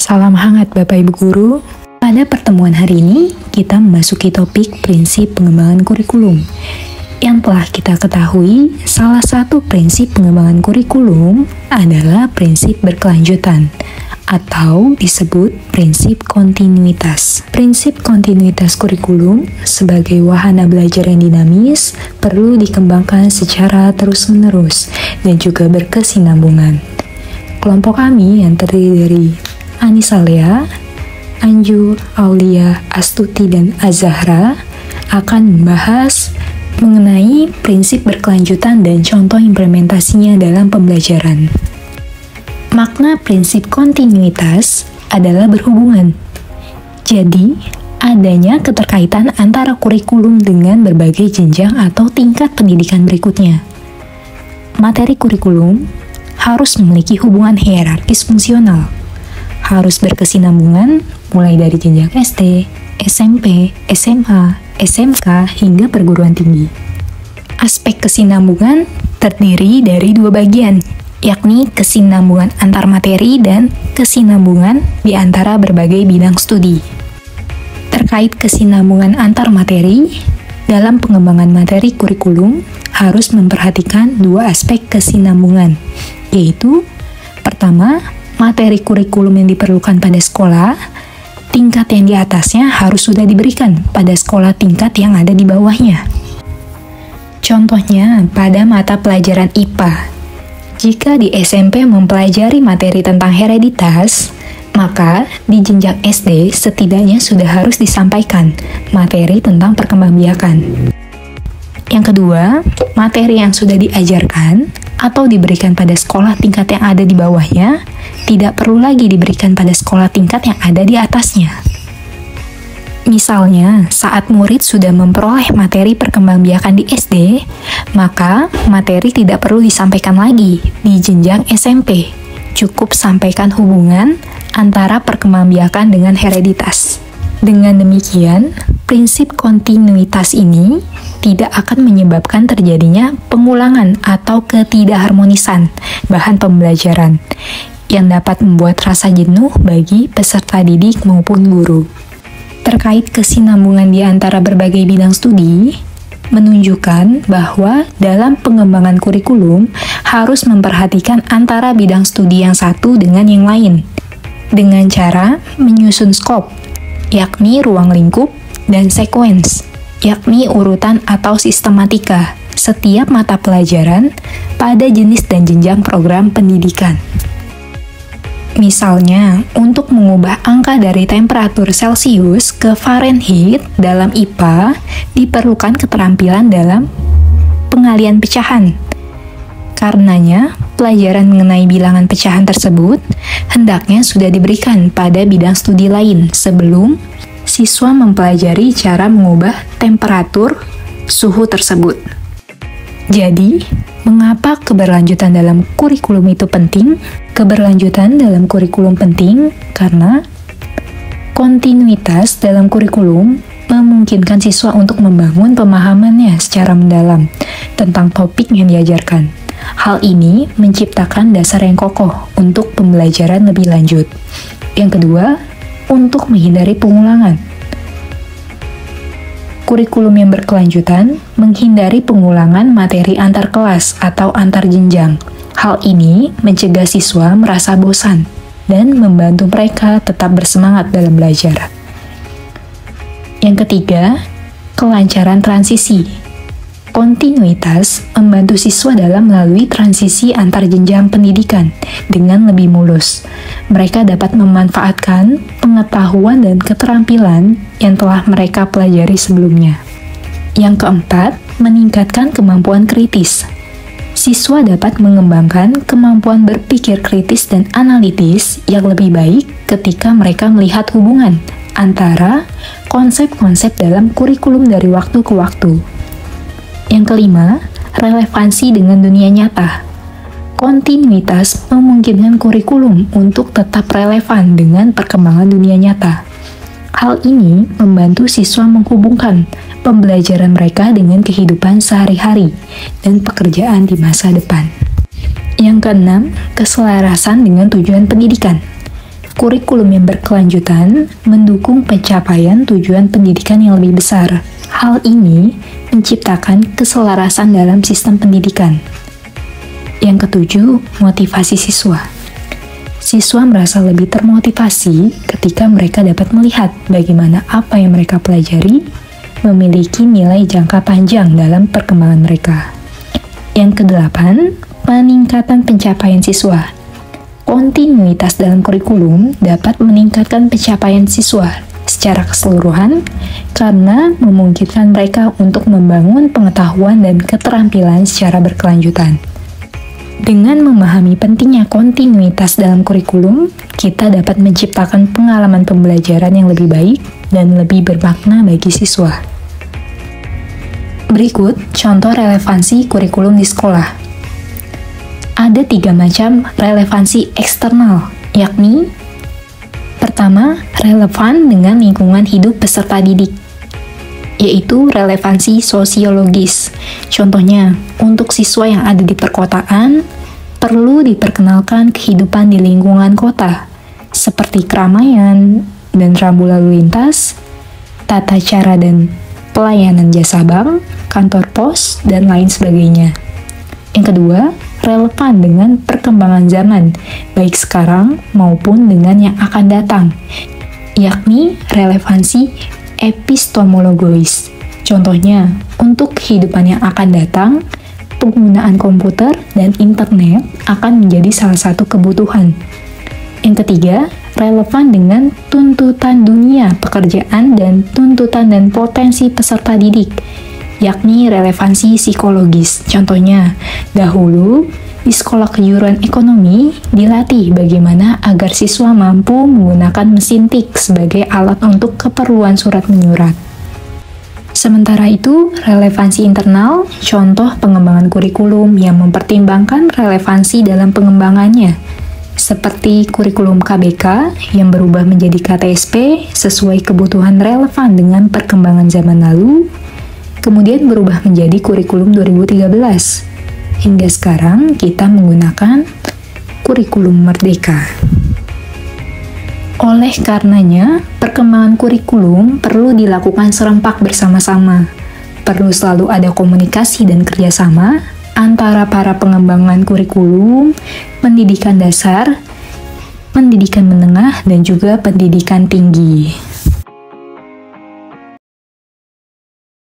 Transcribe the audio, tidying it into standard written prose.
Salam hangat Bapak Ibu Guru. Pada pertemuan hari ini, kita memasuki topik prinsip pengembangan kurikulum. Yang telah kita ketahui, salah satu prinsip pengembangan kurikulum adalah prinsip berkelanjutan atau disebut prinsip kontinuitas. Prinsip kontinuitas kurikulum sebagai wahana belajar yang dinamis perlu dikembangkan secara terus-menerus dan juga berkesinambungan. Kelompok kami yang terdiri dari Anissa Lea, Anju, Aulia, Astuti, dan Azahra akan membahas mengenai prinsip berkelanjutan dan contoh implementasinya dalam pembelajaran. Makna prinsip kontinuitas adalah berhubungan. Jadi, adanya keterkaitan antara kurikulum dengan berbagai jenjang atau tingkat pendidikan berikutnya. Materi kurikulum harus memiliki hubungan hierarkis fungsional, harus berkesinambungan mulai dari jenjang SD, SMP, SMA, SMK, hingga perguruan tinggi. Aspek kesinambungan terdiri dari dua bagian, yakni kesinambungan antar materi dan kesinambungan di antara berbagai bidang studi. Terkait kesinambungan antar materi, dalam pengembangan materi kurikulum harus memperhatikan dua aspek kesinambungan, yaitu pertama, materi kurikulum yang diperlukan pada sekolah, tingkat yang di atasnya harus sudah diberikan pada sekolah tingkat yang ada di bawahnya. Contohnya, pada mata pelajaran IPA, jika di SMP mempelajari materi tentang hereditas, maka di jenjang SD setidaknya sudah harus disampaikan materi tentang perkembangbiakan. Yang kedua, materi yang sudah diajarkan atau diberikan pada sekolah tingkat yang ada di bawahnya tidak perlu lagi diberikan pada sekolah tingkat yang ada di atasnya. Misalnya, saat murid sudah memperoleh materi perkembangbiakan di SD, maka materi tidak perlu disampaikan lagi di jenjang SMP. Cukup sampaikan hubungan antara perkembangbiakan dengan hereditas. Dengan demikian, prinsip kontinuitas ini tidak akan menyebabkan terjadinya pengulangan atau ketidakharmonisan bahan pembelajaran yang dapat membuat rasa jenuh bagi peserta didik maupun guru. Terkait kesinambungan di antara berbagai bidang studi, menunjukkan bahwa dalam pengembangan kurikulum harus memperhatikan antara bidang studi yang satu dengan yang lain, dengan cara menyusun skop, yakni ruang lingkup, dan sequence, yakni urutan atau sistematika, setiap mata pelajaran pada jenis dan jenjang program pendidikan. Misalnya, untuk mengubah angka dari temperatur Celcius ke Fahrenheit dalam IPA, diperlukan keterampilan dalam pengalian pecahan. Karenanya, pelajaran mengenai bilangan pecahan tersebut hendaknya sudah diberikan pada bidang studi lain sebelum siswa mempelajari cara mengubah temperatur suhu tersebut. Jadi, mengapa keberlanjutan dalam kurikulum itu penting? Keberlanjutan dalam kurikulum penting karena kontinuitas dalam kurikulum memungkinkan siswa untuk membangun pemahamannya secara mendalam tentang topik yang diajarkan. Hal ini menciptakan dasar yang kokoh untuk pembelajaran lebih lanjut. Yang kedua, untuk menghindari pengulangan. Kurikulum yang berkelanjutan menghindari pengulangan materi antar kelas atau antar jenjang. Hal ini mencegah siswa merasa bosan dan membantu mereka tetap bersemangat dalam belajar. Yang ketiga, kelancaran transisi. Kontinuitas membantu siswa dalam melalui transisi antar jenjang pendidikan dengan lebih mulus. Mereka dapat memanfaatkan pengetahuan dan keterampilan yang telah mereka pelajari sebelumnya. Yang keempat, meningkatkan kemampuan kritis. Siswa dapat mengembangkan kemampuan berpikir kritis dan analitis yang lebih baik ketika mereka melihat hubungan antara konsep-konsep dalam kurikulum dari waktu ke waktu. Yang kelima, relevansi dengan dunia nyata. Kontinuitas memungkinkan kurikulum untuk tetap relevan dengan perkembangan dunia nyata. Hal ini membantu siswa menghubungkan pembelajaran mereka dengan kehidupan sehari-hari dan pekerjaan di masa depan. Yang keenam, keselarasan dengan tujuan pendidikan. Kurikulum yang berkelanjutan mendukung pencapaian tujuan pendidikan yang lebih besar. Hal ini menciptakan keselarasan dalam sistem pendidikan. Yang ketujuh, motivasi siswa. Siswa merasa lebih termotivasi ketika mereka dapat melihat bagaimana apa yang mereka pelajari memiliki nilai jangka panjang dalam perkembangan mereka. Yang kedelapan, peningkatan pencapaian siswa. Kontinuitas dalam kurikulum dapat meningkatkan pencapaian siswa secara keseluruhan karena memungkinkan mereka untuk membangun pengetahuan dan keterampilan secara berkelanjutan. Dengan memahami pentingnya kontinuitas dalam kurikulum, kita dapat menciptakan pengalaman pembelajaran yang lebih baik dan lebih bermakna bagi siswa. Berikut contoh relevansi kurikulum di sekolah. Ada 3 macam relevansi eksternal, yakni pertama, relevan dengan lingkungan hidup peserta didik, yaitu relevansi sosiologis. Contohnya, untuk siswa yang ada di perkotaan, perlu diperkenalkan kehidupan di lingkungan kota, seperti keramaian dan rambu lalu lintas, tata cara dan pelayanan jasa bank, kantor pos, dan lain sebagainya. Yang kedua, relevan dengan perkembangan zaman, baik sekarang maupun dengan yang akan datang, yakni relevansi epistemologis. Contohnya, untuk kehidupan yang akan datang, penggunaan komputer dan internet akan menjadi salah satu kebutuhan. Yang ketiga, relevan dengan tuntutan dunia pekerjaan dan tuntutan dan potensi peserta didik, yakni relevansi psikologis. Contohnya, dahulu di sekolah kejuruan ekonomi dilatih bagaimana agar siswa mampu menggunakan mesin tik sebagai alat untuk keperluan surat menyurat. Sementara itu, relevansi internal, contoh pengembangan kurikulum yang mempertimbangkan relevansi dalam pengembangannya, seperti kurikulum KBK yang berubah menjadi KTSP sesuai kebutuhan relevan dengan perkembangan zaman lalu, kemudian berubah menjadi kurikulum 2013. Hingga sekarang kita menggunakan kurikulum Merdeka. Oleh karenanya, perkembangan kurikulum perlu dilakukan serempak bersama-sama. Perlu selalu ada komunikasi dan kerjasama antara para pengembangan kurikulum, pendidikan dasar, pendidikan menengah, dan juga pendidikan tinggi.